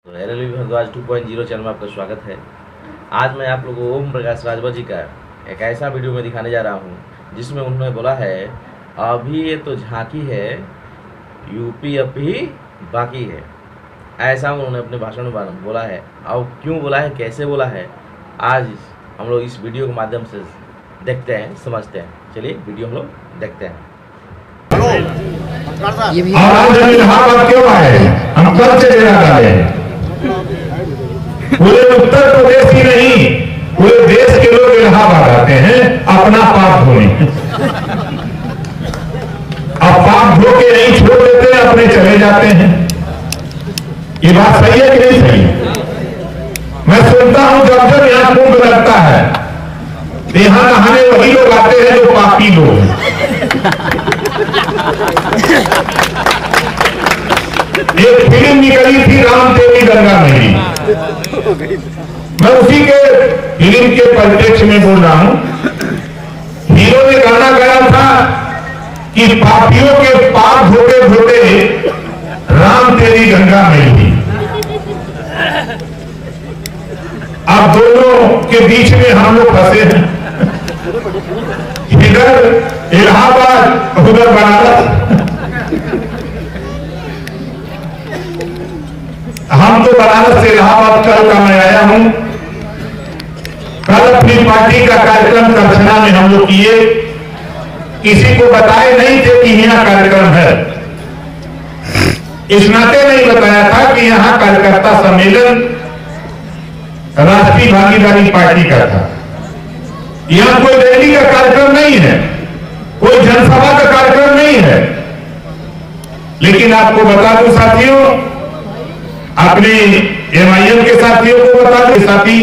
तो LLB Bhardwaj 2.0 channel में आपका स्वागत है। आज मैं आप लोगों को ओम प्रकाश राजभर जी का एक ऐसा वीडियो में दिखाने जा रहा हूं जिसमें उन्होंने बोला है अभी ये तो झांकी है, यूपी अब भी बाकी है। ऐसा उन्होंने अपने भाषण में बोला है। और क्यों बोला है, कैसे बोला है, आज हम लोग इस वीडियो के माध्यम से देखते हैं, समझते हैं। चलिए वीडियो हम लोग देखते हैं। आज इलाहाबाद क्यों आए? हम कब से इलाहाबाद आए? पूरे उत्तर प्रदेश ही नहीं, पूरे देश के लोग इलाहाबाद आते हैं अपना पाप धोने। अब पाप धो के नहीं छोड़ देते, अपने चले जाते हैं। ये बात सही है कि नहीं सही? मैं सुनता हूं जब जब यहाँ कुंभ लगता है, यहाँ नहाने वही लोग आते हैं जो पापी लोग हैं। एक फिल्म निकली थी राम तेरी गंगा मेरी, मैं उसी के फिल्म के परिप्रेक्ष्य में बोल रहा हूं। हीरो ने गाना गाया था कि पापियों के पाप धोते धोते राम तेरी गंगा मेरी। अब दोनों के बीच में हम लोग फंसे हैं, इधर इलाहाबाद उधर बनारस। हम तो बनारस से इलाहाबाद कल का मैं आया हूं। कल अपनी पार्टी का कार्यक्रम दक्षिणा में हम लोग किए, किसी को बताए नहीं थे कि यहाँ कार्यक्रम है। इस नाते नहीं बताया था कि यहाँ कार्यकर्ता सम्मेलन राष्ट्रीय भागीदारी पार्टी का था। यहाँ कोई रैली का कार्यक्रम नहीं है, कोई जनसभा का कार्यक्रम नहीं है। लेकिन आपको बता दूं साथियों, अपने एमआईएम के साथियों को बता दें, साथी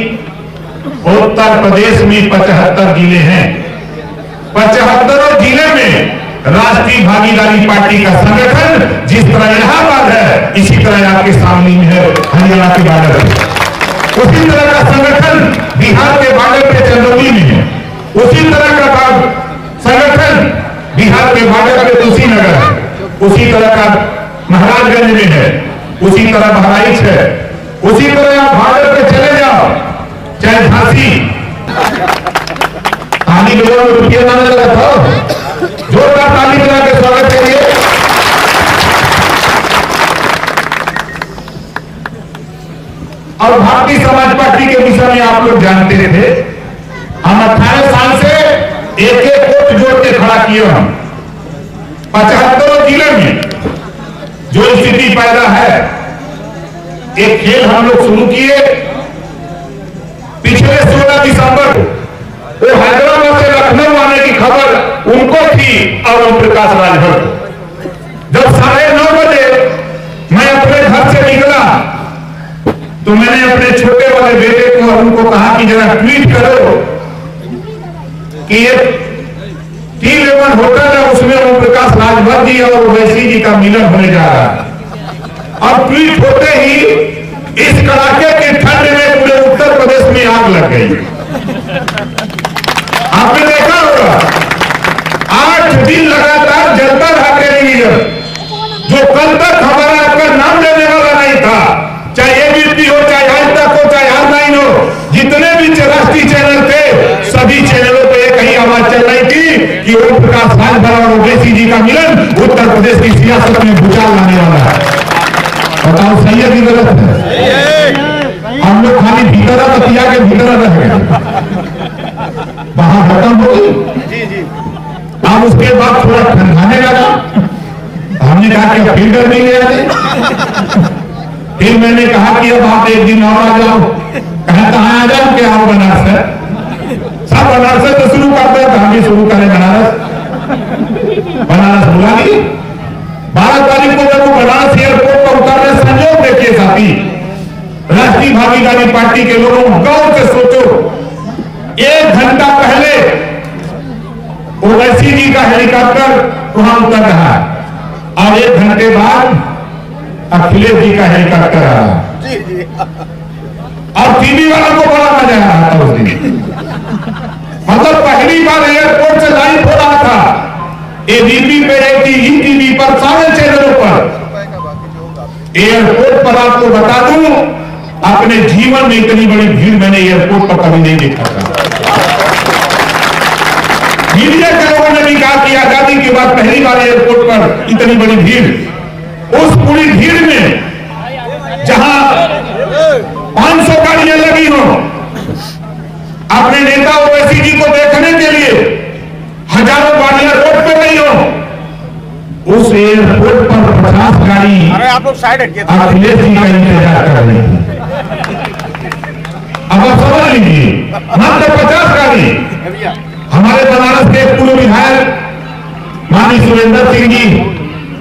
उत्तर प्रदेश में 75 जिले हैं। 75 जिले में राष्ट्रीय भागीदारी पार्टी का संगठन जिस तरह इलाहाबाद है, इसी तरह आपके सामने में है हरियाणा के बॉर्डर पे। उसी तरह का संगठन बिहार के बॉर्डर पे चंदौली में है। उसी तरह का संगठन बिहार के बॉर्डर पे कुशीनगर है। उसी तरह का महाराजगंज में है। उसी तरह बहराइच है। उसी तरह आप बॉर्डर पे चले जाओ, चाहे झांसी। ताली बजाओ, रुपया ना लगा था, जोरदार ताली बजा के स्वागत करिए। और भारतीय समाज पार्टी के विषय में आप लोग जानते थे, हम 18 साल से एक एक वोट जोड़ के खड़ा किए। हम 75 जिले में जो स्थिति पैदा है, एक खेल हम लोग शुरू किए पिछले 16 दिसंबर को। वो हैदराबाद से लखनऊ आने की खबर उनको थी और ओम प्रकाश राजभर को। जब 9:30 बजे मैं अपने घर से निकला तो मैंने अपने छोटे वाले बेटे को और उनको कहा कि जरा ट्वीट करो कि ये T11 होटल है, उसमें ओम प्रकाश राजभर जी और ओवैसी जी का मिलन होने जा रहा है। अब ट्वीट होते ही इस कड़ाके की ठंड में पूरे उत्तर प्रदेश में आग लग गई। आपने देखा होगा 8 दिन लगातार जलता रहा टेलीविजन। जो कल तक हमारा आपका नाम लेने वाला नहीं था, चाहे एबीपी हो, चाहे आज तक हो, चाहे R9 हो, जितने भी राष्ट्रीय चैनल थे, सभी चैनलों पे एक ही आवाज चल रही थी कि ओम प्रकाश राजभर और ओवैसी जी का मिलन उत्तर प्रदेश की सियासत में भूचाल लाने वाला है। बताओ सही है कि गलत है? हम लोग खाली भीतर बतिया के भीतर रह गए, बाहर खत्म हो गई। अब उसके बाद थोड़ा ठंडाने लगा, हमने कहा कि फिल्टर नहीं ले आते। फिर मैंने कहा कि अब आप एक दिन और आ जाओ। कहा कहाँ आ जाओ? क्या आओ बनारस है, सब बनारस तो शुरू करते हैं, हम भी शुरू करें बनारस। बनारस बुला ली। 12 तारीख को जब वो बनारस एयरपोर्ट पर उतरने, संयोग देखिए साथी, राष्ट्रीय भागीदारी पार्टी के लोगों, गौर से सोचो, 1 घंटा पहले ओवैसी जी का हेलीकॉप्टर वहां उतर रहा है और 1 घंटे बाद अखिलेश जी का हेलीकॉप्टर आ रहा है। और टीवी वालों को बड़ा मजा आ रहा था उस दिन। मतलब पहली बार एयरपोर्ट से लाइव हो रहा था, एबीपी पे, ईटीवी पर, सारे चैनलों पर एयरपोर्ट पर आपको बता दूं, अपने जीवन में इतनी बड़ी भीड़ मैंने एयरपोर्ट पर कभी नहीं देखा था। मीडिया के लोगों ने भी कहा कि आजादी के बाद पहली बार एयरपोर्ट पर इतनी बड़ी भीड़। उस पूरी भीड़ में जहां 500 गाड़ियां लगी हो अपने नेता ओवैसी जी को देखने के लिए, हजारों गाड़ियां रोड पे नहीं हो, उस एयरपोर्ट पर 50 गाड़ी आप लोग साइड हटिए। अखिलेश जी का इंतजार कर रही थी। अब आप समझ लीजिए, मात्र 50 गाड़ी। हमारे बनारस के पूर्व विधायक माननीय सुरेंद्र सिंह जी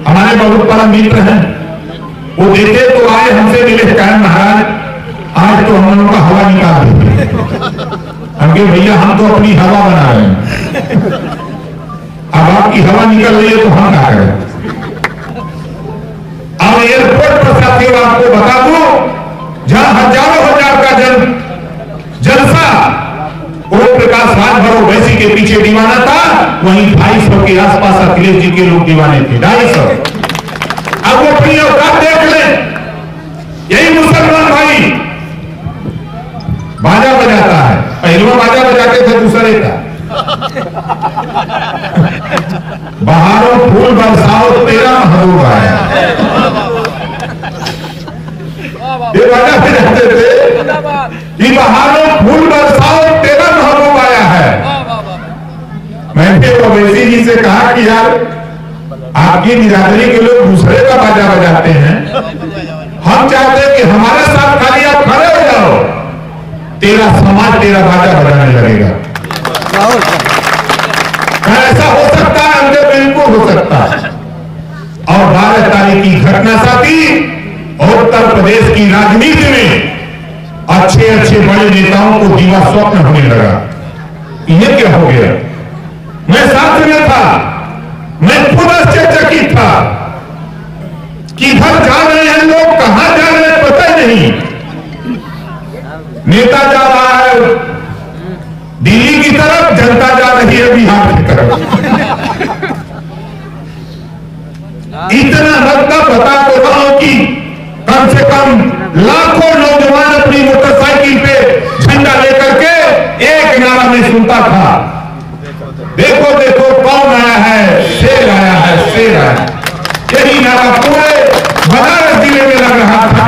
हमारे बहुत बड़ा मित्र हैं, वो देखे तो आए, हमसे मिले, कहे महाराज आज तो हम लोगों का हवा निकाल देते। हमके भैया हम तो अपनी हवा बना रहे हैं, अब आपकी हवा निकल रही है तो हम क्या करें। अब एयरपोर्ट पर साथियों आपको बता दूं, जहां हजारों हजार का जलसा ओम प्रकाश राजभर ओवैसी के पीछे दीवाना था, वहीं 250 के आसपास अखिलेश जी के लोग दीवाने थे, 250। अब वो अपनी औकात देख ले। यही मुसलमान भाई बाजा बजाता है, पहले बाजा बजाते थे दूसरे का। बहारों फूल बरसाओ तेरा महबूब आया, ये बाजा बजाते थे कि बहारों फूल बरसाओ तेरा महबूब आया है। मैंने ओवैसी जी से कहा कि यार आपकी बिरादरी के लोग दूसरे का बाजा बजाते हैं, हम चाहते हैं कि हमारे साथ खाली आप खड़े हो जाओ, तेरा समाज तेरा बाजा बजाने लगेगा। ऐसा हो सकता है, हमने बिल्कुल हो सकता है। और 12 तारीख की घटना साथी उत्तर प्रदेश की राजनीति में अच्छे अच्छे बड़े नेताओं को दिवा स्वप्न होने लगा। ये क्या हो गया? मैं साथ में था, मैं खुद आश्चर्यचकित था कि घर जा रहे हैं लोग, कहां जा रहे हैं पता ही नहीं। नेता जा रहा है दिल्ली की तरफ, जनता जा रही है बिहार की तरफ। इतना रद्दा बता तो रहा हूं कि कम से कम लाखों नौजवान अपनी मोटरसाइकिल पे झंडा लेकर के एक नारा में सुनता था, देखो देखो कौन आया है, शेर आया है, शेर आया है। यही नारा पूरे बनारस जिले में लग रहा था।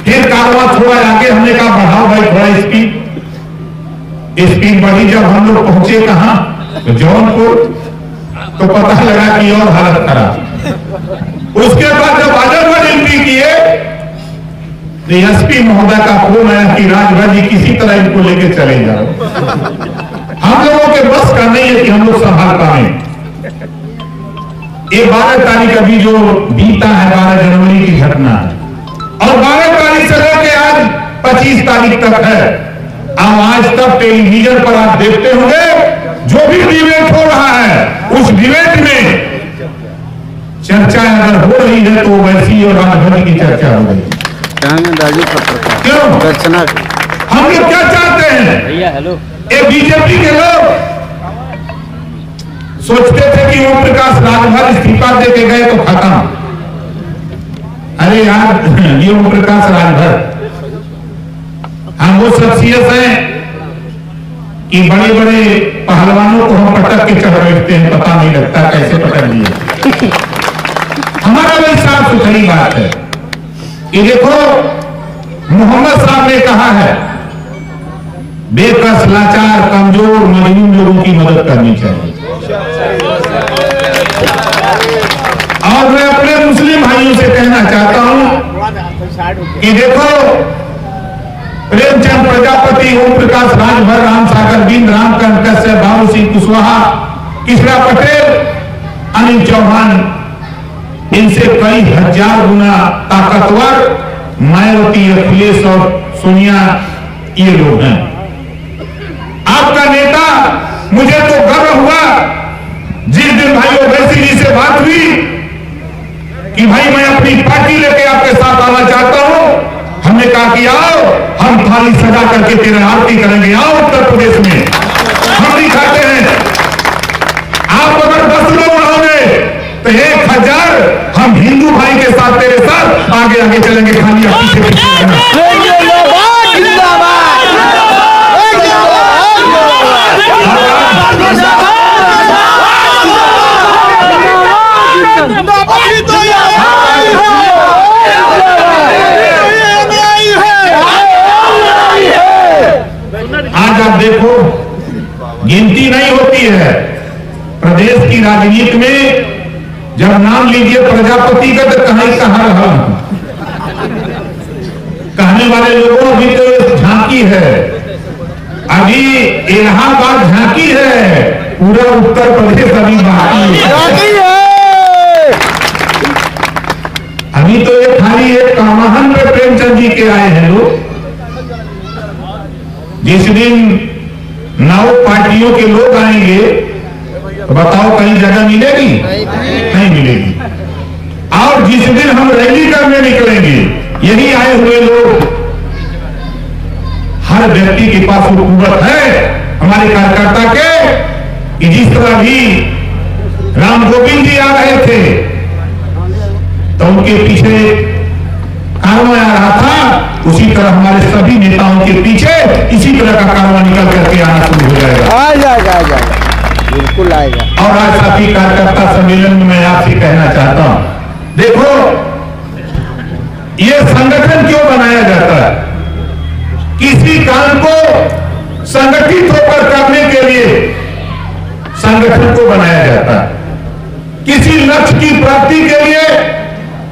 फिर कारवां थोड़ा आगे, हमने कहा बढ़ाओ भाई थोड़ा स्पीड बढ़ी। जब हम लोग पहुंचे कहां, तो जौनपुर, तो पता लगा कि और हालत खराब। उसके बाद जब आजमगढ़ एंट्री किए तो एसपी महोदय का फोन आया कि राजभर जी किसी तरह इनको लेके चले जाओ, हम लोगों के बस का नहीं है कि हम लोग संभाल पाए। ये 12 तारीख अभी जो बीता है, 12 जनवरी की घटना है, और 12 तारीख से लेकर आज 25 तारीख तक है। अब आज तक टेलीविजन पर आप देखते होंगे, जो भी डिबेट हो रहा है उस डिबेट में चर्चा अगर हो रही है तो वैसी और राजभर की चर्चा हो रही है। क्यों? हम लोग क्या चाहते हैं? भैया हेलो, ये बीजेपी के लोग सोचते थे कि ओम प्रकाश राजभर इस्तीफा दे के गए तो खत्म। अरे यार, ये ओम प्रकाश राजभर हम वो शख्सियत हैं कि बड़े बड़े पहलवानों को हम पटक के चढ़ बैठते हैं, पता नहीं लगता कैसे पटक दिए। हमारा वही साफ सुथरी बात है कि देखो, मोहम्मद साहब ने कहा है बेकस, लाचार, कमजोर, मजलूम लोगों की मदद करनी चाहिए। और मैं अपने मुस्लिम भाइयों से कहना चाहता हूं कि देखो, प्रेमचंद प्रजापति, ओम प्रकाश राजभर, राम सागर बिंद, रामकांत कश्यप, बाबू सिंह कुशवाहा, कृष्णा पटेल, अनिल चौहान, इनसे कई हजार गुना ताकतवर मायावती, अखिलेश और सोनिया ये लोग हैं। आपका नेता, मुझे तो गर्व हुआ जिस दिन भाई ओवैसी जी से बात हुई कि भाई मैं अपनी पार्टी लेके आपके साथ आना चाहता हूं। हमने कहा कि आओ, हम थाली सजा करके तेरे आरती करेंगे, आओ उत्तर प्रदेश में हम दिखाते हैं। आप अगर 10 लोग रहोगे तो 1000 हम हम हिंदू भाई के साथ तेरे साथ आगे आगे चलेंगे, खाली आप पीछे पीछे रहना। आज आप देखो, गिनती नहीं होती है प्रदेश की राजनीति में, जब नाम लीजिए प्रजापति का तो कहीं कहां रहा कहने वाले लोगों भी तो ये झांकी है, अभी इलाहाबाद झांकी है, पूरा उत्तर प्रदेश अभी बाकी है। अभी तो ये खाली एक कामाहन पे प्रेमचंद जी के आए हैं लोग। जिस दिन 9 पार्टियों के लोग आएंगे तो बताओ कहीं जगह मिलेगी? नहीं मिलेगी। और जिस दिन हम रैली करने निकलेंगे, यही आए हुए लोग, हर व्यक्ति के पास वो कुवत है हमारे कार्यकर्ता के, कि जिस तरह भी राम गोविंद जी आ रहे थे तो उनके पीछे कारवां आ रहा था, उसी तरह हमारे सभी नेताओं के पीछे इसी तरह का कारवां निकल करके आना शुरू हो जाएगा। आ जाएगा, बिल्कुल आएगा। और आज साथी कार्यकर्ता सम्मेलन में मैं आपसे कहना चाहता हूं, देखो ये संगठन क्यों बनाया जाता है? किसी काम को संगठित होकर करने के लिए संगठन को बनाया जाता है, किसी लक्ष्य की प्राप्ति के लिए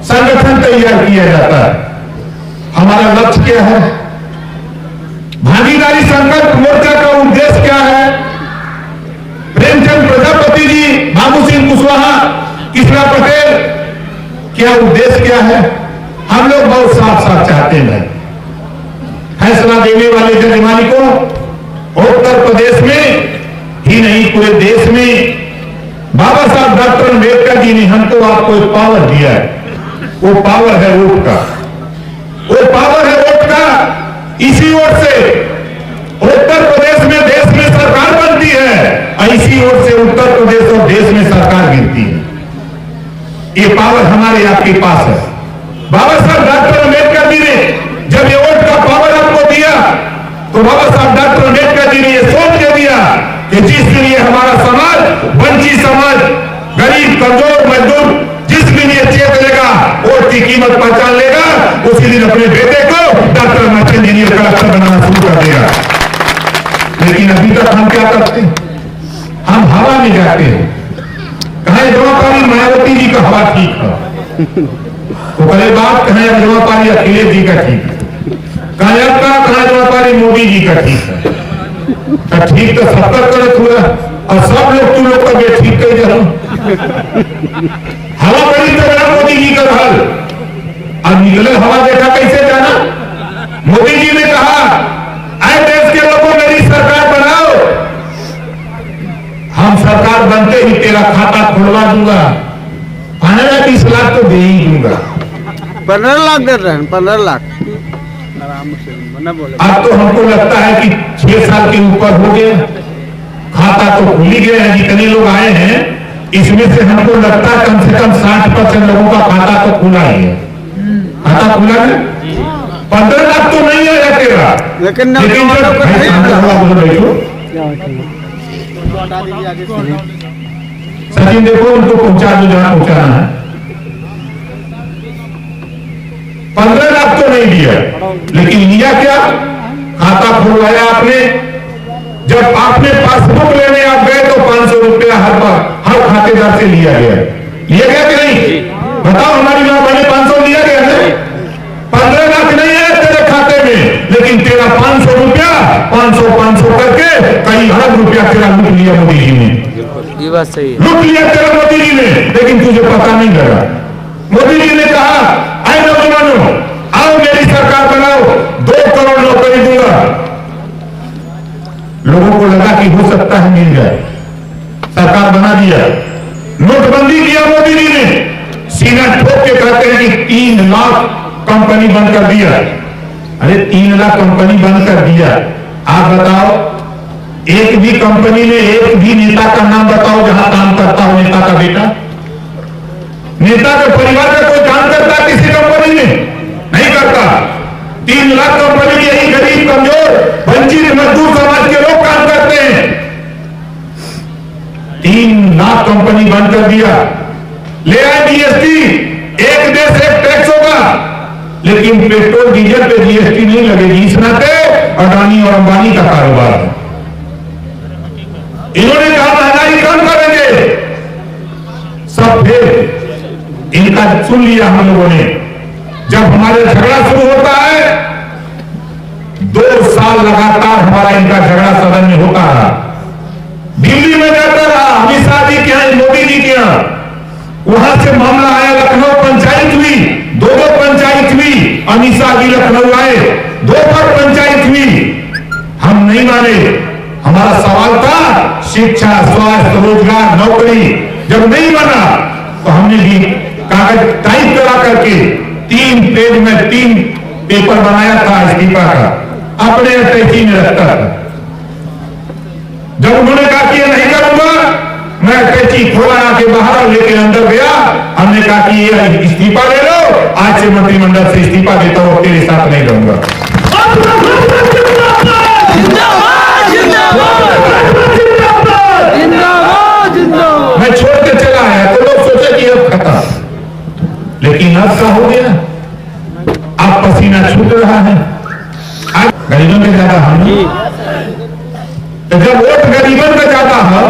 संगठन तैयार किया जाता है। हमारा लक्ष्य क्या है? भागीदारी संकल्प मोर्चा का उद्देश्य क्या है? प्रेमचंद प्रजापति जी, बाबू सिंह कुशवाहा, कृष्णा पटेल, क्या उद्देश्य क्या है? हम लोग बहुत साफ साफ चाहते हैं फैसला देने वाले जज मालिकों उत्तर प्रदेश में ही नहीं पूरे देश में बाबा साहब डॉक्टर अम्बेडकर जी ने हमको आपको एक पावर दिया है। वो पावर है वोट का, वो पावर है वोट का। इसी ओर से उत्तर प्रदेश में देश में सरकार बनती है और इसी ओर से उत्तर प्रदेश और देश में सरकार गिरती है। ये पावर हमारे आपके पास है। बाबा साहब डॉक्टर अम्बेडकर जी ने जब ये वोट का पावर आपको दिया तो बाबा साहब डॉक्टर अम्बेडकर जी ने ये सोच के दिया कि जिस दिन ये हमारा समाज, वंचित समाज, गरीब, कमजोर, मजदूर, जिस दिन ये चेत लेगा, वोट की कीमत पहचान लेगा, उसी दिन अपने बेटे को डॉक्टर मर्चेंट इंजीनियर कलेक्टर बनाना शुरू कर देगा। लेकिन अभी तक हम क्या करते हैं? हम हवा में जाते हैं। कहे जमापाली मायावती जी का हवा ठीक है, तो पहले बात कहे जमापाली अखिलेश जी का ठीक है, कहे जमापाली मोदी जी का ठीक है। तो ठीक तो सबका करत हुआ और सब लोग तुम लोग का ठीक कर जा हवा बड़ी तो मोदी जी का हल। अब निकले हवा देखा कैसे जाना? मोदी जी ने कहा, आए देश के लोगों मेरी सरकार बनाओ, हम सरकार बनते ही तेरा खाता खुलवा दूंगा, 15-20 लाख तो दे ही दूंगा। 15 लाख दे रहे हैं, 15 लाख आराम से न बोले। अब तो हमको लगता है कि 6 साल के ऊपर हो गया, खाता तो खुल ही गया है। जितने लोग आए हैं इसमें से हमको लगता है कम से कम 60% लोगों का खाता तो खुला ही है। खाता खुला है, 15 लाख तो नहीं है तेरा, लेकिन सचिन देखो उनको पहुंचा दो जहां पहुंचाना है। 15 लाख तो नहीं दिया, लेकिन लिया क्या? खाता खुलवाया आपने। जब आपने पासबुक लेने आप गए तो 500 रुपया हर खातेदार से लिया गया कि नहीं? बताओ हमारी मां बहने 500 लिया गया है? 15 लाख नहीं है तेरे खाते में, लेकिन तेरा 500 रुपया 500 करके कई अरब रुपया तेरा लूट लिया मोदी जी ने। ये बात सही है, लूट लिया तेरा मोदी जी ने, लेकिन तुझे पता नहीं लगा। मोदी जी ने कहा, आए नौजवानों आओ मेरी सरकार बनाओ, 2 करोड़ नौकरी दूंगा। लोगों को लगा कि हो सकता है मिल जाए, सरकार बना दिया। नोटबंदी किया मोदी जी ने, सीना ठोक के कहते हैं कि 3 लाख कंपनी बंद कर दिया। अरे 3 लाख कंपनी बंद कर दिया, आप बताओ एक भी कंपनी में एक भी नेता का नाम बताओ जहां काम करता हो नेता का बेटा? नेता के परिवार का कोई काम करता किसी कंपनी में? नहीं करता। 3 लाख कंपनी में यही गरीब, कमजोर, वंचित, मजदूर समाज के लोग काम करते हैं। 3 लाख कंपनी बंद कर दिया। ले आए जीएसटी, एक देश एक टैक्स होगा, लेकिन पेट्रोल डीजल पे जीएसटी नहीं लगेगी। इस नाते अडानी और अंबानी का कारोबार है। इन्होंने कहा महंगाई कम करेंगे, सब फिर इनका सुन लिया हम लोगों ने। जब हमारे झगड़ा शुरू होता है, 2 साल लगातार हमारा इनका झगड़ा सदन में होता रहा। दिल्ली में जाता रहा, अमित शाह जी के यहाँ, मोदी जी के यहाँ, वहां से मामला आया, लखनऊ पंचायत हुई, 2 पंचायत हुई, अमित शाह जी लखनऊ आए, 2 बार पंचायत हुई, हम नहीं माने। हमारा सवाल था शिक्षा, स्वास्थ्य, रोजगार, नौकरी। जब नहीं माना तो हमने भी कागज टाइप करा करके 3 पेज में 3 पेपर बनाया था इस्तीफा का, अपने अटैची में रखता था। जब उन्होंने कहा कि ये नहीं करूंगा, मैं अटैची खोला के बाहर और लेके अंदर गया। हमने कहा कि ये इस्तीफा ले लो, आज से मंत्रिमंडल से इस्तीफा देता हूं, तेरे साथ नहीं रहूंगा। मैं छोड़ के चला आया तो लोग सोचे कि अब खत्म, लेकिन अब क्या हो गया? अब पसीना छूट रहा है। आज गरीबों में ज्यादा हम, तो जब वोट गरीबों में जाता है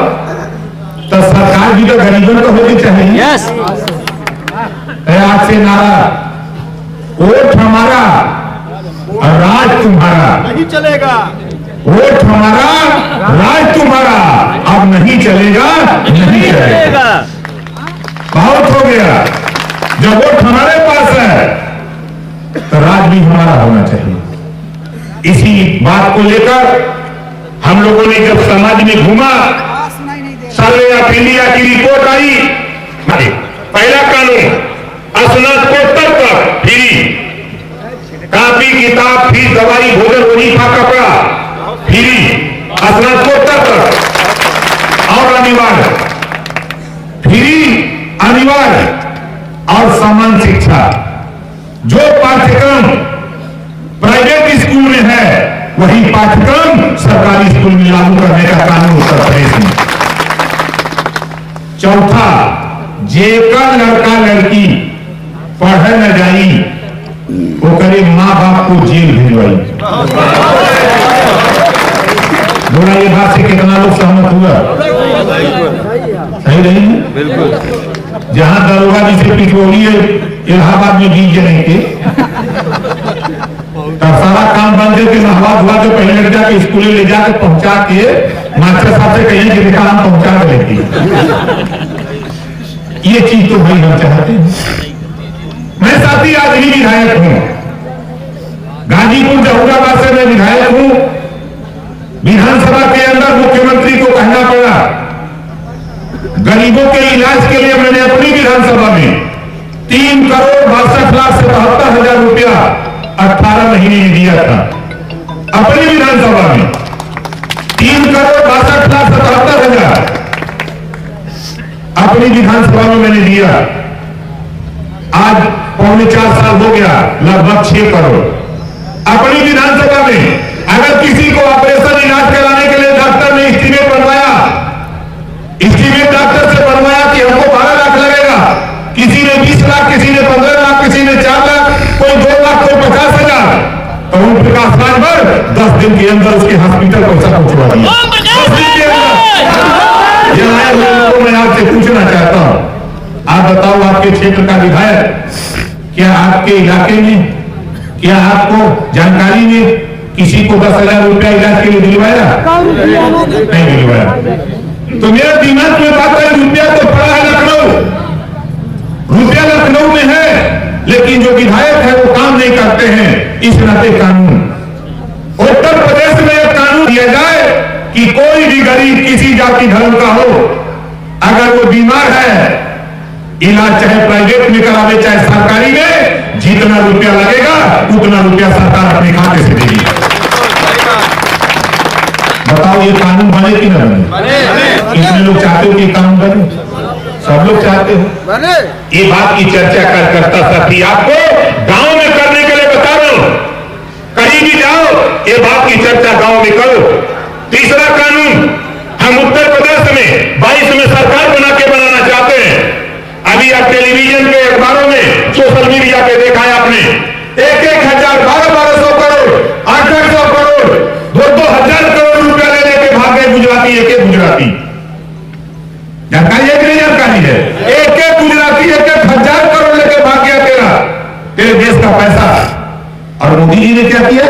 तो सरकार भी तो गरीबों को होनी चाहिए। आज से नारा, वोट हमारा और राज तुम्हारा नहीं चलेगा। वोट हमारा, राज तुम्हारा, अब नहीं चलेगा, नहीं चलेगा। बहुत हो गया। जब वोट हमारे पास है तो राज भी हमारा होना चाहिए। इसी बात को लेकर हम लोगों ने जब समाज में घूमा, सर्वे ऑफ इंडिया की रिपोर्ट आई, पहला कानून स्नातकोत्तर तक फ्री, कापी किताब फीस दवाई भोजन वजीफा कपड़ा फ्री, स्नातकोत्तर तक और अनिवार्य, फ्री अनिवार्य और समान शिक्षा। जो पाठ्यक्रम प्राइवेट स्कूल में है वही पाठ्यक्रम सरकारी स्कूल में लागू करने का कानून उत्तर प्रदेश में। चौथा, जेकर लड़का लड़की पढ़े न जाई वो करे माँ बाप को जेल भिजवाई। बोला ये बात से कितना लोग सहमत हुआ? सही नहीं? बिल्कुल। जहां दरोगा जी से पिटोली है इलाहाबाद में बीज नहीं थे, तब सारा काम बंद करके नहवा धुआ के पहले जाके स्कूले ले जाकर पहुंचा के मास्टर साहब से कहीं कि देखा हम पहुंचा कर लेती। ये चीज तो भाई हम चाहते हैं। मैं साथी आदमी विधायक हूं, गाजीपुर जहूराबाद से मैं विधायक हूं। विधानसभा के अंदर मुख्यमंत्री को कहना पड़ा, गरीबों के इलाज के लिए मैंने अपनी विधानसभा में 3,62,77,000 रुपया 18 महीने में दिया था। अपनी विधानसभा में 3,62,77,000 अपनी विधानसभा में मैंने दिया। आज 3.25 साल हो गया, लगभग 6 करोड़ अपनी विधानसभा में। अगर किसी को ऑपरेशन इलाज कराने के लिए डॉक्टर ने एस्टीमेट बनवाया, एस्टीमेट डॉक्टर से बनवाया कि हमको 12 लाख लगेगा, किसी ने 20 लाख, किसी ने 15 लाख, किसी ने 4 लाख, कोई 2 लाख, कोई 50,000, तो ओम प्रकाश राजभर 10 दिन के अंदर उसके हॉस्पिटल पैसा पहुंचवा दिया। 10 दिन के अंदर। मैं आपसे पूछना चाहता हूं, आप बताओ, आपके क्षेत्र का विधायक क्या आपके इलाके में, क्या आपको जानकारी में किसी को 10,000 रुपया इलाज के लिए दिलवाया? नहीं दिलवाया। तो मेरे दिमाग में बात है, रुपया तो पड़ा है लखनऊ, रुपया लखनऊ में है, लेकिन जो विधायक है वो काम नहीं करते हैं। इस नाते कानून उत्तर प्रदेश में एक कानून दिया जाए कि कोई भी गरीब किसी जाति धर्म का हो, अगर वो बीमार है, इलाज चाहे प्राइवेट में करावे चाहे सरकारी में, जितना रुपया लगेगा उतना रुपया सरकार अपने खाते से देगी। बताओ ये कानून बने कि ना बने? कितने लोग चाहते हो कि कानून बने? सब लोग चाहते हो। बने ये बात की चर्चा करता साथी आपको गांव में करने के लिए बता रहा हूं। कहीं भी जाओ ये बात की चर्चा गांव में करो। तीसरा कानून हम उत्तर प्रदेश में 22 में सरकार बनाना चाहते हैं। अभी आप टेलीविजन पे, अखबारों में, सोशल मीडिया पे देखा है आपने, 1,000, 1,200 करोड़, 800 करोड़, 2,000 करोड़ रुपया ले लेके भाग गए गुजराती, एक गुजराती। जानकारी है कि नहीं जानकारी है? एक गुजराती 1,000 करोड़ लेके भाग गया तेरे देश का पैसा। और मोदी जी ने क्या किया?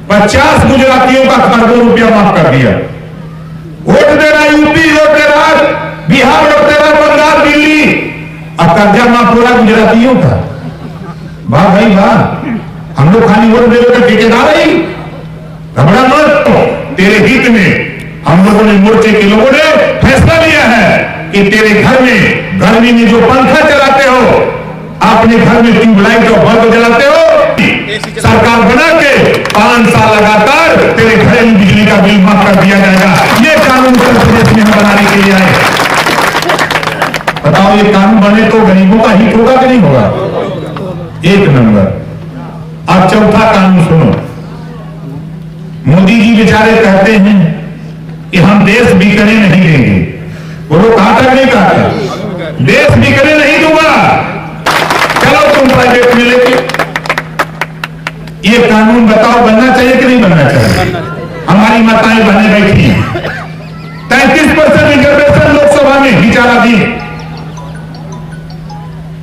50 गुजरातियों का करोड़ों रुपया माफ कर दिया। वोट दे रहा यूपी, वोट दे रहा बिहार, वोट दे रहा बंगाल, दिल्ली, अब कर्जा माफ हो रहा गुजरातियों का। वाह भाई वाह, हम लोग खाली वोट दे रहे ठेकेदार ही घबरा मत। तेरे हित में हम लोगों ने, मोर्चे के लोगों ने फैसला लिया है कि तेरे घर में गर्मी में जो पंखा चलाते हो, अपने घर में ट्यूबलाइट और बल्ब जलाते हो, सरकार बना के 5 साल लगातार तेरे घरेलू बिजली का बिल माफ कर दिया जाएगा। ये कानून उत्तर प्रदेश में हम बनाने के लिए आए। बताओ ये कानून बने तो गरीबों का हित होगा कि नहीं होगा? 1 नंबर। अब चौथा कानून सुनो। मोदी जी बेचारे कहते हैं कि हम देश बिकने नहीं देंगे। बोलो कहां तक नहीं कहा? देश बिकने नहीं दूंगा। चलो तुम प्राइवेट में लेके। ये कानून बताओ बनना चाहिए कि नहीं बनना चाहिए? हमारी माताएं बहनें बैठी 33% रिजर्वेशन लोकसभा में विचारा दी।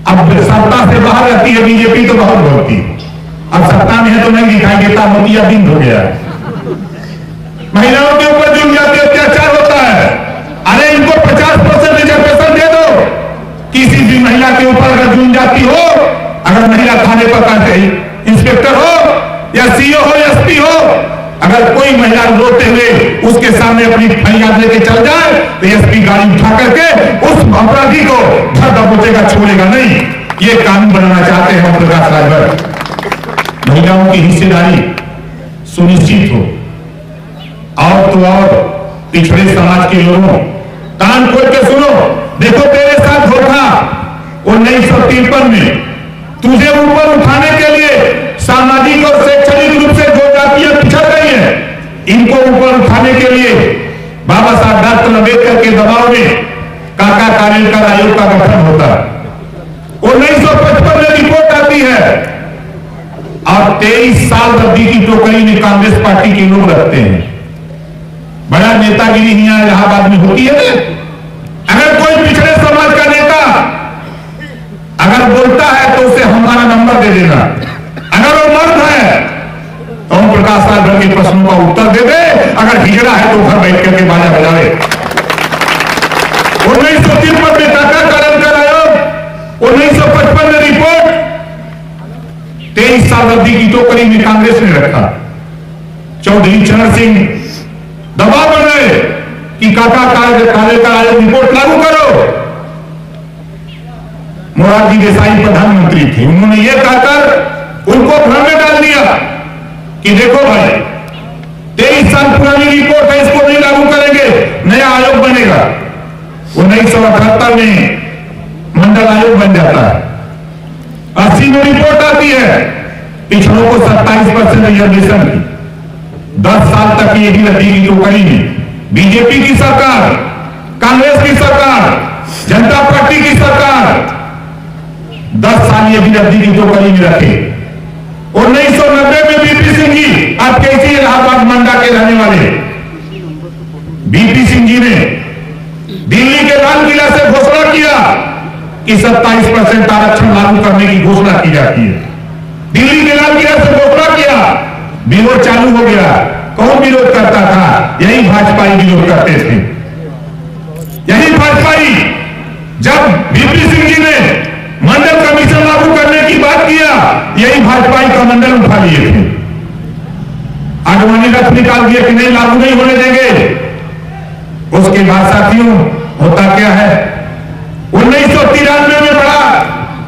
अब सत्ता से बाहर रहती है बीजेपी तो बहुत बोलती, अब सत्ता में है तो नहीं दिखाई देता। मोतिया बिंद हो गया। महिलाओं के ऊपर जुर्म जाति अत्याचार होता है। अरे इनको 50% रिजर्वेशन दे दो। किसी भी महिला के ऊपर अगर जुर्म जाति हो, अगर महिला थाने पर इंस्पेक्टर हो या सीओ हो या एसपी हो, अगर कोई महिला रोते हुए उसके सामने अपनी फरियाद लेके चल जाए तो एसपी गाड़ी उठा करके उस अपराधी को घर दबोचेगा, छोड़ेगा नहीं। ये कानून बनाना चाहते हैं प्रकाश राजभर। महिलाओं की हिस्सेदारी सुनिश्चित हो। और तो और पिछड़े समाज के लोगों कान खोल के सुनो। देखो तेरे साथ धोखा 1953 में तुझे ऊपर उठाने के लिए सामाजिक और शैक्षणिक रूप से जो जातियां पिछड़ गई हैं, इनको ऊपर उठाने के लिए बाबा साहब डॉक्टर अम्बेडकर के दबाव में काका कालेलकर आयोग का गठन होता है। 1955 में रिपोर्ट आती है और 23 साल रद्दी की टोकरी में कांग्रेस पार्टी के लोग रखते हैं। बड़ा नेतागिरी यहां इलाहाबाद में होती है। अगर कोई पिछड़े समाज का नेता अगर बोलता है तो उसे हमारा नंबर दे देना। अगर वो मर्द है तो हम प्रकाश राजभर के प्रश्नों का उत्तर दे दे। अगर हिजड़ा है तो घर बैठ करके बाजा बजावे। 1953 में काका कालेलकर आयोग, 1955 में रिपोर्ट, 23 साल रद्दी की टोकरी में कांग्रेस ने रखा। चौधरी चरण सिंह दबाव बनाए कि काका कालेलकर आयोग रिपोर्ट लागू करो। मोरारजी देसाई प्रधानमंत्री थे, उन्होंने यह कहकर उनको भ्रम में डाल दिया कि देखो भाई 23 साल पुरानी रिपोर्ट है, इसको नहीं लागू करेंगे, नया आयोग बनेगा। 1978 में मंडल आयोग बन जाता है। 80 में रिपोर्ट आती है, पिछड़ों को 27% रिजर्वेशन की। 10 साल तक ये भी रद्दी की टोकरी में बीजेपी की सरकार, कांग्रेस की सरकार, जनता पार्टी की सरकार 10 साल ये भी रद्दी की टोकरी में रखे। 1990 में बीपी सिंह जी, आप कैसी इलाहाबाद मंडा के रहने वाले बीपी सिंह जी ने दिल्ली के लाल किला से घोषणा किया कि 27% आरक्षण लागू करने की घोषणा की जाती है। दिल्ली के लाल किला से घोषणा किया, विरोध चालू हो गया। कौन विरोध करता था? यही भाजपाई विरोध करते थे। यही भाजपाई जब बीपी सिंह जी ने मंडल कमीशन लागू करने की बात किया, यही भाजपाई का मंडल उठा लिए थे। आडवाणी रथ निकाल दिया कि नहीं, लागू नहीं होने देंगे। उसके बाद साथियों होता क्या है, 1993 में बड़ा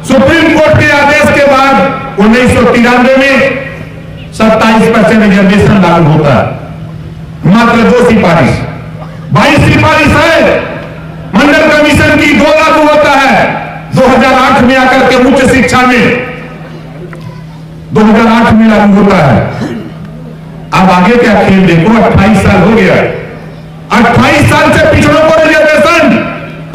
सुप्रीम कोर्ट के आदेश के बाद 1993 में 27% रिजर्वेशन लागू होता है। मात्र 2 सिफारिश, 22 सिफारिश है, मंडल कमीशन की 2 लागू होता है 2008 में आकर के उच्च शिक्षा में 2008 में लागू होता है। अब आगे क्या खेल देखो, 28 साल हो गया, 28 साल से पिछड़ों को रिजर्वेशन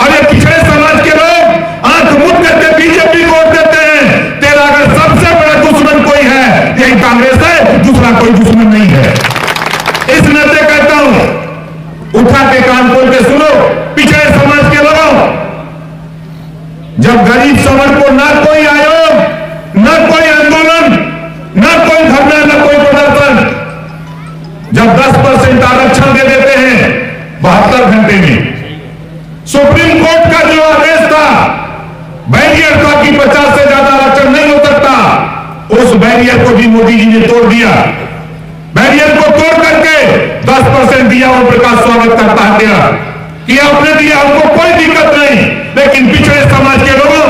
और ये पिछड़े समाज के लोग आंख मूंद करके बीजेपी को वोट देते हैं। तेरा अगर सबसे बड़ा दुश्मन कोई है यही कांग्रेस है, दूसरा कोई दुश्मन नहीं है। इस नाते कहता हूं, उठा के कान खोल के सुनो पिछड़े समाज के लोगों, जब गरीब समाज को ना कोई आयोग, ना कोई आंदोलन, ना कोई धरना, ना कोई प्रदर्शन, जब 10% आरक्षण दे देते हैं 72 घंटे में, सुप्रीम कोर्ट का जो आदेश था बैरियर था कि 50 से ज्यादा आरक्षण नहीं हो सकता, उस बैरियर को भी मोदी जी ने तोड़ दिया। बैरियर को तोड़ करके 10% दिया। ओम प्रकाश स्वागत करता है तेरा कि आपने दिया, हमको कोई दिक्कत नहीं, लेकिन पिछड़े समाज के लोगों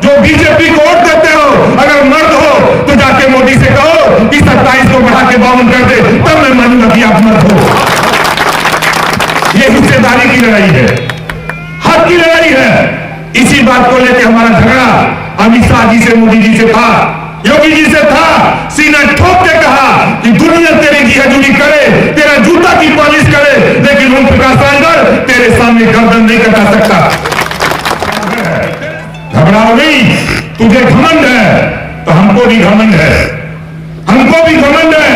जो बीजेपी को वोट देते हो, अगर मर्द हो तो जाके मोदी से कहो कि 27 को बढ़ा के 52 कर दे, तब मैं मानूंगा कि आप मर्द हो। ये हिस्सेदारी की लड़ाई है, हक की लड़ाई है। इसी बात को लेकर हमारा झगड़ा अमित शाह जी से, मोदी जी से था, योगी जी से था। सीना ठोक के कहा कि दुनिया तेरी हजूरी करे, तेरा जूता की पॉलिश करे, लेकिन ओम प्रकाश राजभर तेरे सामने गर्दन नहीं कटा सकता। घबराओ नहीं, तुझे घमंड है तो हमको भी घमंड है, हमको भी घमंड है,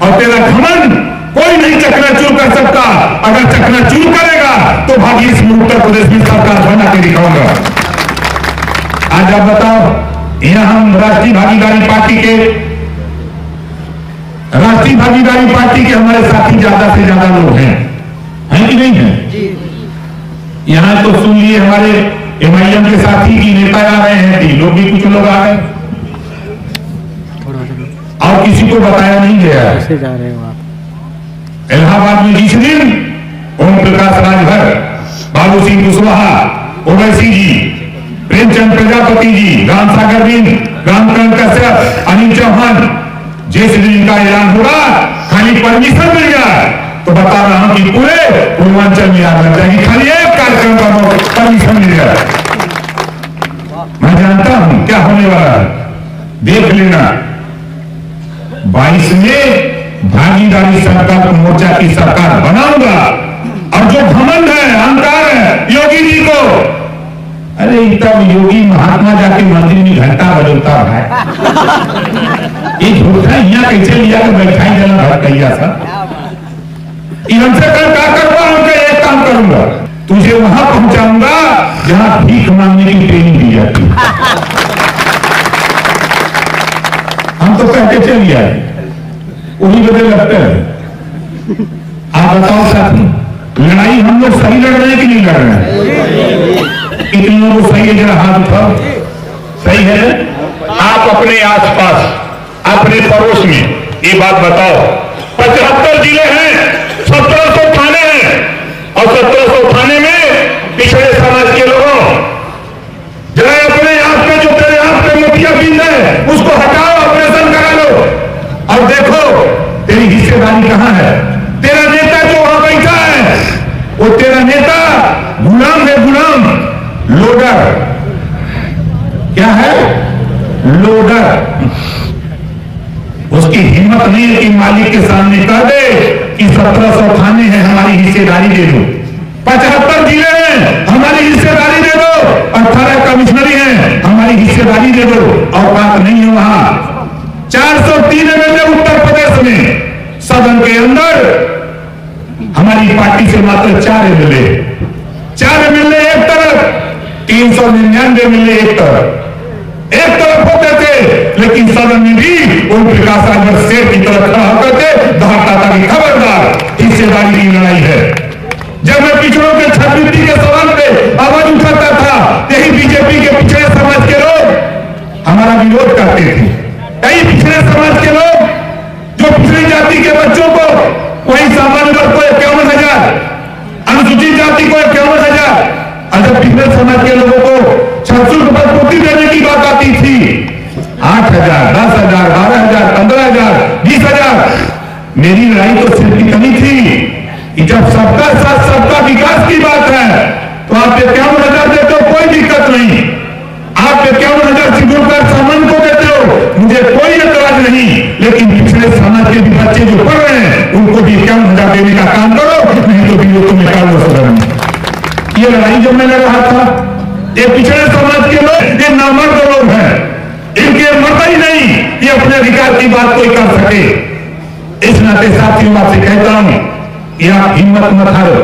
और तेरा घमंड कोई नहीं चकनाचूर कर सकता। अगर चकनाचूर करेगा तो भागी इस उत्तर प्रदेश में सरकार बना के दिखाऊंगा। आज आप बताओ, यहां हम राष्ट्रीय भागीदारी पार्टी के हमारे साथी ज्यादा से ज्यादा लोग हैं कि नहीं है? यहां तो सुन लिए हमारे MIM के साथी की नेता आ रहे हैं, 3 लोग भी कुछ लोग आ गए और किसी को बताया नहीं गया। कैसे जा रहे हो आप? इलाहाबाद में जिस दिन ओम प्रकाश राजभर, बाबू सिंह कुशवाहा, ओवैसी जी, प्रेमचंद प्रजापति जी, राम सागर बिन, रामकरण कश्यप, अनिल चौहान, जिस दिन इनका ऐलान होगा खाली परमिशन मिल जाए तो बता रहा हूं कि पूरे पूर्वांचल में आग लग जाएगी, खाली एक कार्यक्रम का परमिशन मिल जाए। मैं जानता हूं क्या होने वाला है, देख लेना। 22 में भागीदारी संकल्प मोर्चा की सरकार बनाऊंगा, और जो घमंड है, अहंकार है योगी जी को, अरे तब योगी महात्मा जाके मंदिर में घंटा बजता है, ये झूठा यहाँ कैसे लिया कि बैठाई जाना भटकैया सा। हमसे कल क्या करूंगा, उनका एक काम करूंगा, तुझे वहां पहुंचाऊंगा जहां भीख मांगने की ट्रेनिंग दी जाती है। हम तो कहते चलिए आए, वही बदले लगते हैं। आप बताओ साथी, लड़ाई हम लोग सही लड़ रहे हैं कि नहीं लड़ रहे हैं? कितने लोगों को सही है, जरा हाथ उठाओ। सही है? आप अपने आसपास, अपने पड़ोस में ये बात बताओ, 75 जिले हैं, 1700 थाने हैं, और 1700 थाने में पिछड़े समाज के लोगों, जरा अपने आप पे, जो तेरे आप पे मोतियाबिंद है उसको हटाओ, ऑपरेशन करा लो, और देखो तेरी हिस्सेदारी कहां है। तेरा नेता जो वहां बैठा है वो तेरा नेता गुलाम है, गुलाम, लोडर। क्या है? लोडर। उसकी हिम्मत नहीं है कि मालिक के सामने कह दे कि 1700 थाने हैं, हमारी हिस्सेदारी दे दो, 75 जिले हैं, हमारी हिस्सेदारी दे दो, 18 कमिश्नरी हैं, हमारी हिस्सेदारी दे दो। और बात नहीं है वहां 403 MLA उत्तर प्रदेश में, सदन के अंदर हमारी पार्टी से मात्र 4 MLA एक तरफ, 399 MLA एक तरफ होते थे, लेकिन सदन में भी ओम प्रकाश राजभर शेर की तरफ खड़ा होकर के दहाड़ता था कि खबरदार, हिस्सेदारी की लड़ाई है। जब मैं पिछड़ों के छात्रवृत्ति के सवाल पे आवाज उठाता था, यही बीजेपी के पिछड़े समाज के लोग हमारा विरोध करते थे। कई पिछड़े समाज के लोग जो पिछड़ी जाति के बच्चों को, वही सामान्य वर्ग को 51,000, अनुसूचित जाति को 51,000, और जब पिछड़े समाज के लोगों को छात्र पदपूर्ति देने की बात आती थी, 8,000, 10,000, 12,000, 15,000, 20,000। मेरी लड़ाई तो सिर्फ इतनी थी कि जब सबका साथ सबका विकास की बात है तो आप 51,000 देते हो, कोई दिक्कत नहीं। आप 51,000 सिक्योर सामान को देते हो, मुझे कोई एतराज नहीं। लेकिन पिछले समाज के भी बच्चे जो पढ़ रहे हैं उनको भी 51,000 देने का काम करो, नहीं तो भी तुम्हें काल। ये लड़ाई जो मैं लड़ रहा था, ये पिछड़े समाज के लोग, ये नामर्द लोग हैं, इनके मत ही नहीं ये अपने अधिकार की बात कोई कर सके। इस नाते साथियों आपसे कहता हूं कि आप हिम्मत मत हारो,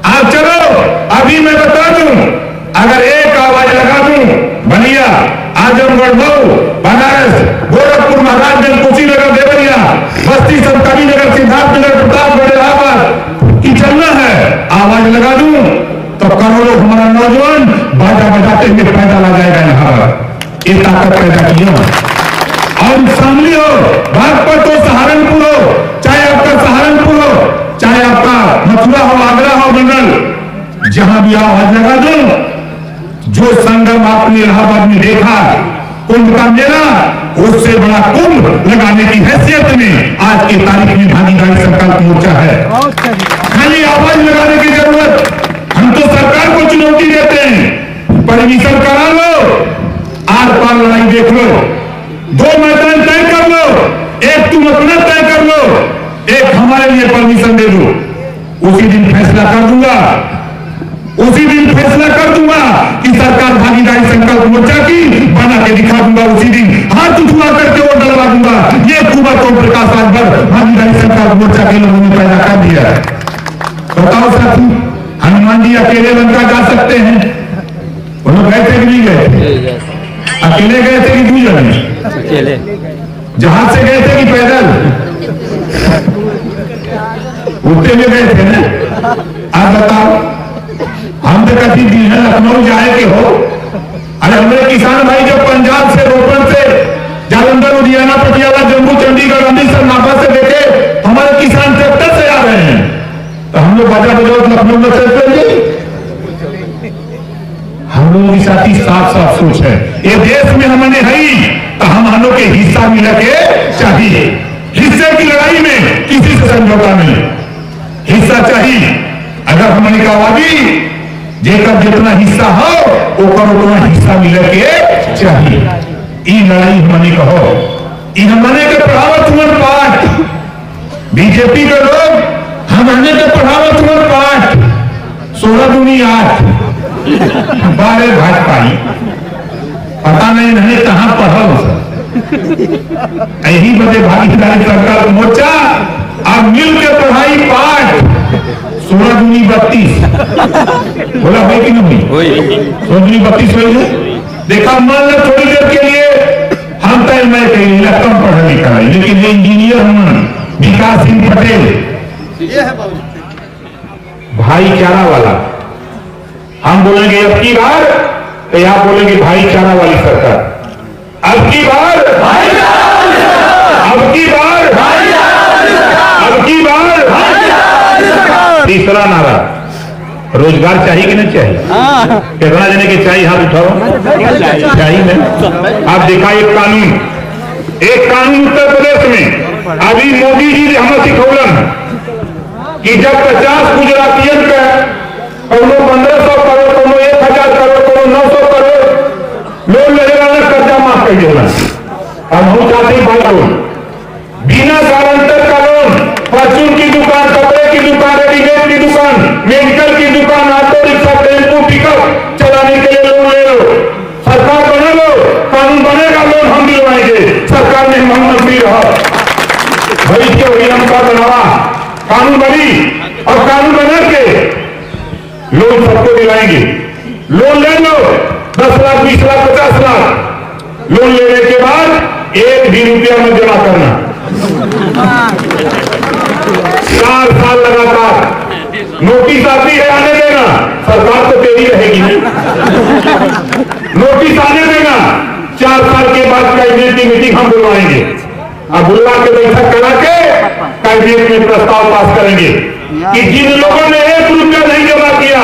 आप चलो। अभी मैं बता दूं, अगर एक आवाज लगा दूं, बलिया, आजमगढ़, मऊ, बनारस, गोरखपुर, महाराजगंज, कुशीनगर, देवरिया, बस्ती, संतकबीर नगर, सिद्धार्थनगर, प्रतापगढ़, इलाहाबाद की चलना है, आवाज लगा दूं तो करोड़ों हमारा नौजवान बाजा बजाते हुए पैदा ला जाएगा यहाँ। ये ताकत पैदा किया। और शामिल हो, बागपत हो, सहारनपुर हो, चाहे आपका सहारनपुर हो, चाहे आपका मथुरा हो, आगरा हो, मंडल, जहां भी आवाज लगा दो। जो संगम आपने इलाहाबाद में देखा, कुंभ का मेला, उससे बड़ा कुंभ लगाने की हैसियत में आज की तारीख में भागीदारी संकल्प मोर्चा है। खाली आवाज लगाने की जरूरत, हम तो सरकार को चुनौती देते हैं, परमिशन करा लो, आर पार लड़ाई देख लो, 2 मैदान तय कर लो, एक तुम अपना तय कर लो, एक हमारे लिए परमिशन दे दो, उसी दिन फैसला कर दूंगा, उसी दिन फैसला कर दूंगा कि सरकार भागीदारी संकल्प मोर्चा की बना के दिखा दूंगा, उसी दिन हाथ उठवा करके वोट डलवा दूंगा। ये कुमार ओम प्रकाश राजभर भागीदारी संकल्प मोर्चा के लोगों ने पैदा कर दिया है। बताओ साथी, हनुमान जी अकेले लंका जा सकते हैं? वो लोग गए थे कि नहीं गए? अकेले गए थे कि 2 जने? अकेले। जहाज से गए थे कि पैदल? उड़ते हुए गए थे ना? आप बताओ, हम तो कभी भी है लखनऊ जाए के हो। अरे हमारे किसान भाई जो पंजाब से, रोपड़ से, जालंधर, लुधियाना, पटियाला, जम्मू, चंडीगढ़, अमृतसर, नाभा से देखे, हमारे किसान ट्रैक्टर से आ रहे हैं, तो हम लोग बाजा बजाओ लखनऊ में चलते हैं। हम लोगों की साथी साफ साफ सोच है, ये देश में हमने है तो हम लोग के हिस्सा मिल के चाहिए। हिस्से की लड़ाई में किसी से समझौता नहीं, हिस्सा चाहिए। अगर हमने कहा भी जेकर जितना हिस्सा हो ओकर उतना हिस्सा मिले के चाहिए। ई लड़ाई हमने कहो, ई हमने के पढ़ावत हुए पाठ, बीजेपी के लोग हमने के पढ़ावत हुए पाठ 16 दूनी 8 12 भाजपाई, पता नहीं नहीं कहां पढ़ल। यही बदे भागीदारी संकल्प मोर्चा अब मिल के पढ़ाई पाठ 16 दूनी 32 बोला भाई कि नहीं? 16 दूनी 32 हुई है। देखा, मान लो थोड़ी देर के लिए हम तय मैं कहीं कम पढ़ा लिखा है, लेकिन इंजीनियर हम विकास सिंह पटेल भाईचारा वाला, हम बोलेंगे अब की बार, तो आप बोलेंगे भाईचारा वाली सरकार। अब की बार, अब की बार, अब की बार। तीसरा नारा, रोजगार चाहिए कि नहीं चाहिए? कितना देने के चाहिए? हाथ उठाओ। चाहिए ना? आप देखा एक कानून उत्तर प्रदेश में अभी मोदी जी ने हमें सिखौलन कि जब 50 गुजरातियन का कौनो 1500 करोड़, कौनो 1000 करोड़, कौनो 900 करोड़ लोन लेगा ना, कर्जा माफ कर देगा। अब हम चाहते हैं लोन, बिना गारंटर का लोन, परचून की दुकान, कपड़े की दुकान, रेडीमेड की दुकान, मेडिकल की दुकान, ऑटो रिक्शा, टेम्पो, पिकअप चलाने के लिए लोन ले लो। सरकार बना लो, कानून बनेगा, लोन हम दिलवाएंगे। सरकार ने हम मंत्री रहा भाई के नियम का बनावा, कानून बनी और कानून बना के लोन सबको दिलाएंगे। लोन ले लो, 10 लाख, 20 लाख, 50 लाख। लोन लेने के बाद 1 भी रुपया मत जमा करना। 4 साल लगातार नोटिस आती है, आने देना। सरकार तो तेरी रहेगी नहीं, नोटिस आने देना। 4 साल के बाद कैबिनेट की मीटिंग हम बुलवाएंगे, अब बुलवा के बैठक करा के कैबिनेट में प्रस्ताव पास करेंगे कि जिन लोगों ने 1 रुपया नहीं जमा किया,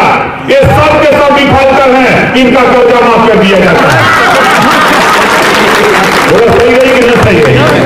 ये सब के सब डिफॉल्टर हैं, इनका कर्जा माफ कर दिया जाता है। सही है कि नहीं सही है?